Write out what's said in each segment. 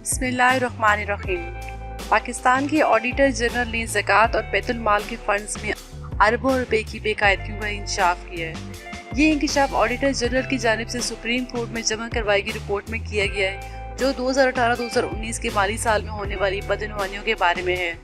بسم اللہ الرحمن الرحیم۔ پاکستان کے آڈیٹر جنرل نے زکوٰۃ اور بیت المال کے فنڈز میں اربوں روپے کی بے قاعدگیوں کا انکشاف کیا ہے۔ یہ انکشاف آڈیٹر جنرل کی جانب سے سپریم کورٹ میں جمع کروائی گئی رپورٹ میں کیا گیا ہے، جو 2018-2019 کے مالی سال میں ہونے والی بدعنوانیوں کے بارے میں ہے۔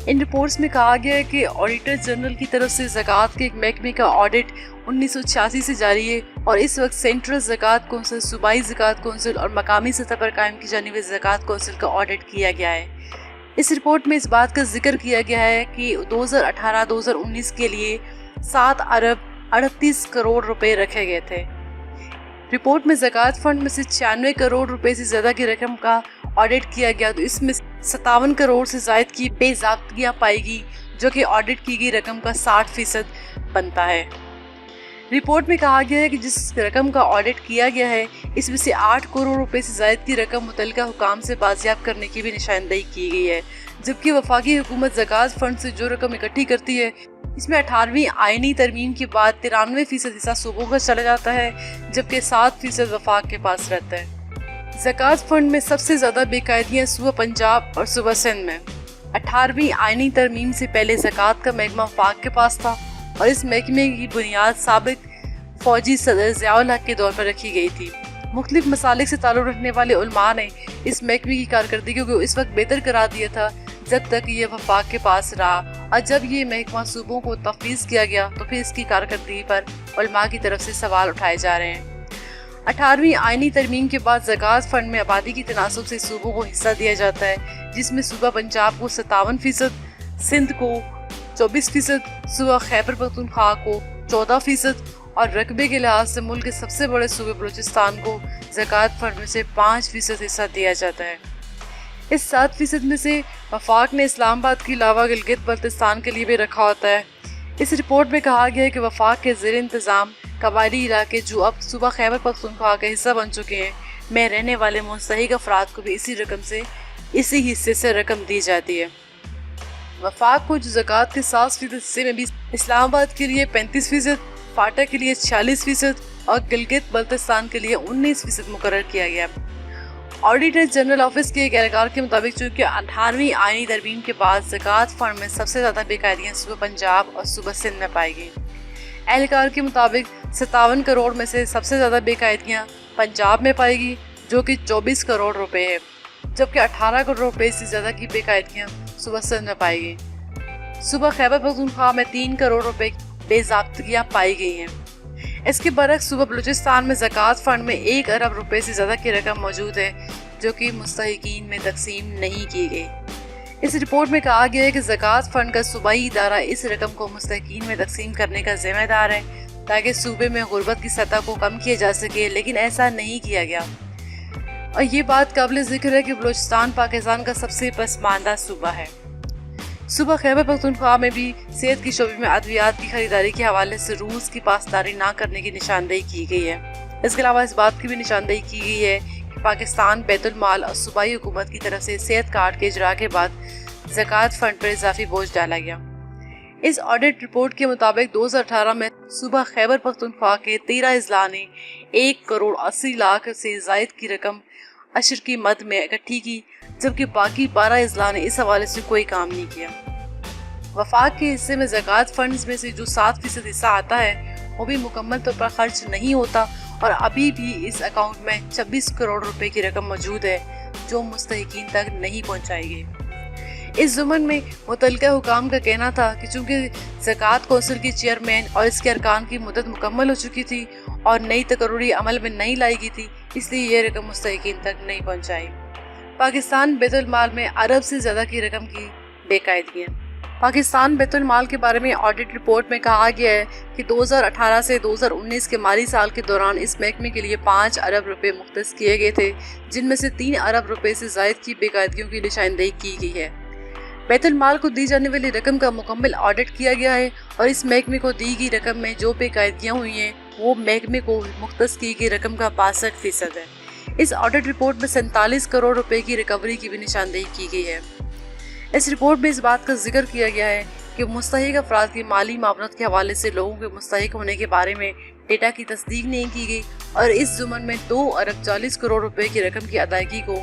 ان رپورٹس میں کہا گیا ہے کہ آڈیٹر جنرل کی طرف سے زکوٰۃ کے ایک محکمے کا آڈٹ 1986 سے جاری ہے اور اس وقت سینٹرل زکوٰۃ کونسل، صوبائی زکوٰۃ کونسل اور مقامی سطح پر قائم کی جانے والی زکوٰۃ کونسل کا آڈٹ کیا گیا ہے۔ اس رپورٹ میں اس بات کا ذکر کیا گیا ہے کہ 2018-2019 کے لیے 7 ارب 38 کروڑ روپے رکھے گئے تھے۔ رپورٹ میں زکوٰۃ فنڈ میں سے 96 کروڑ روپے سے زیادہ کی رقم کا آڈٹ کیا گیا، تو اس میں 57 کروڑ سے زائد کی بے ضابطگیاں پائی گئی، جو کہ آڈٹ کی گئی رقم کا 60% بنتا ہے۔ رپورٹ میں کہا گیا ہے کہ جس رقم کا آڈٹ کیا گیا ہے، اس میں سے 8 کروڑ روپے سے زائد کی رقم متعلقہ حکام سے بازیافت کرنے کی بھی نشاندہی کی گئی ہے، جبکہ وفاقی حکومت زکوٰۃ فنڈ سے جو رقم اکٹھی کرتی ہے، اس میں 18ویں آئینی ترمیم کے بعد 93% حصہ صوبوں کا چلا جاتا ہے، جبکہ 7% وفاق کے پاس رہتا ہے۔ زکوٰۃ فنڈ میں سب سے زیادہ بے قاعدگیاں صوبہ پنجاب اور صوبہ سندھ میں۔ 18ویں آئینی ترمیم سے پہلے زکوٰۃ کا محکمہ وفاق کے پاس تھا اور اس محکمے کی بنیاد سابق فوجی صدر ضیاء الحق کے دور پر رکھی گئی تھی۔ مختلف مسالک سے تعلق رکھنے والے علماء نے اس محکمے کی کارکردگی کو اس وقت بہتر قرار دیا تھا جب تک یہ وفاق کے پاس رہا، اور جب یہ محکمہ صوبوں کو تفویض کیا گیا تو پھر اس کی کارکردگی پر علماء کی طرف سے سوال اٹھائے جا رہے ہیں۔ 18ویں آئینی ترمیم کے بعد زکوٰۃ فنڈ میں آبادی کی تناسب سے صوبوں کو حصہ دیا جاتا ہے، جس میں صوبہ پنجاب کو 57%، سندھ کو 24%، صوبہ خیبر پختونخوا کو 14% اور رقبے کے لحاظ سے ملک کے سب سے بڑے صوبے بلوچستان کو زکوٰۃ فنڈ میں سے 5% حصہ دیا جاتا ہے۔ اس 7% میں سے وفاق نے اسلام آباد کے علاوہ گلگت بلتستان کے لیے بھی رکھا ہوتا ہے۔ اس رپورٹ میں کہا گیا ہے کہ وفاق کے زیر انتظام قبائلی علاقے جو اب صوبہ خیبر پختونخوا کا حصہ بن چکے ہیں میں رہنے والے مستحق افراد کو بھی اسی حصے سے رقم دی جاتی ہے۔ وفاق کو جو زکوٰۃ کے 7% حصے میں بھی اسلام آباد کے لیے 35%، فاٹا کے لیے 46% اور گلگت بلتستان کے لیے 19% مقرر کیا گیا۔ آڈیٹر جنرل آفس کے ایک اہلکار کے مطابق چونکہ 18ویں آئینی ترمیم کے بعد زکوٰۃ فنڈ میں سب سے زیادہ بے قاعدگیاں صوبہ پنجاب اور صوبہ سندھ میں پائی گئیں۔ اہلکار کے مطابق 57 کروڑ میں سے سب سے زیادہ بے قاعدگیاں پنجاب میں پائی گئی، جو کہ 24 کروڑ روپے ہے، جبکہ 18 کروڑ روپے سے زیادہ کی بے قاعدگیاں صوبہ سندھ میں پائی گئیں۔ صوبہ خیبر پختونخوا میں 3 کروڑ روپے بے ضابطگیاں پائی گئی ہیں۔ اس کے برعکس صوبہ بلوچستان میں زکوٰۃ فنڈ میں 1 ارب روپے سے زیادہ کی رقم موجود ہے، جو کہ مستحقین میں تقسیم نہیں کی گئی۔ اس رپورٹ میں کہا گیا ہے کہ زکوٰۃ فنڈ کا صوبائی ادارہ اس رقم کو مستحقین میں تقسیم کرنے کا ذمہ دار ہے تاکہ صوبے میں غربت کی سطح کو کم کیا جا سکے، لیکن ایسا نہیں کیا گیا۔ اور یہ بات قابل ذکر ہے کہ بلوچستان پاکستان کا سب سے پسماندہ صوبہ ہے۔ صوبہ خیبر پختونخوا میں بھی صحت کے شعبے میں ادویات کی خریداری کے حوالے سے رولز کی پاسداری نہ کرنے کی نشاندہی کی گئی ہے۔ اس کے علاوہ اس بات کی بھی نشاندہی کی گئی ہے کہ پاکستان بیت المال اور صوبائی حکومت کی طرف سے صحت کارڈ کے اجراء کے بعد زکوٰۃ فنڈ پر اضافی بوجھ ڈالا گیا۔ اس آڈٹ رپورٹ کے مطابق 2018 میں صوبہ خیبر پختونخوا کے 13 اضلاع نے 1 کروڑ 80 لاکھ سے زائد کی رقم عشر کی مد میں اکٹھی کی، جبکہ باقی 12 اضلاع نے اس حوالے سے کوئی کام نہیں کیا۔ وفاق کے حصے میں زکوٰۃ فنڈز میں سے جو 7% حصہ آتا ہے وہ بھی مکمل طور پر خرچ نہیں ہوتا، اور ابھی بھی اس اکاؤنٹ میں 26 کروڑ روپے کی رقم موجود ہے جو مستحقین تک نہیں پہنچائی گئی۔ اس ضمن میں متعلقہ حکام کا کہنا تھا کہ چونکہ زکوٰۃ کونسل کی چیئرمین اور اس کے ارکان کی مدت مکمل ہو چکی تھی اور نئی تقرری عمل میں نہیں لائی گئی تھی، اس لیے یہ رقم مستحقین تک نہیں پہنچائی۔ پاکستان بیت المال میں ارب سے زیادہ کی رقم کی بے قاعدگیاں۔ پاکستان بیت المال کے بارے میں آڈٹ رپورٹ میں کہا گیا ہے کہ 2018 سے 2019 کے مالی سال کے دوران اس محکمے کے لیے 5 ارب روپے مختص کیے گئے تھے، جن میں سے 3 ارب روپے سے زائد کی بے قاعدگیوں کی نشاندہی کی گئی ہے۔ بیت المال کو دی جانے والی رقم کا مکمل آڈٹ کیا گیا ہے اور اس محکمے کو دی گئی رقم میں جو بے قاعدگیاں ہوئی ہیں وہ محکمے کو مختص کی گئی رقم کا 62% ہے۔ اس آڈٹ رپورٹ میں 47 کروڑ روپے کی ریکوری کی بھی نشاندہی کی گئی ہے۔ اس رپورٹ میں اس بات کا ذکر کیا گیا ہے کہ مستحق افراد کی مالی معاونت کے حوالے سے لوگوں کے مستحق ہونے کے بارے میں ڈیٹا کی تصدیق نہیں کی گئی اور اس ضمن میں 2 ارب 40 کروڑ روپے کی رقم کی ادائیگی کو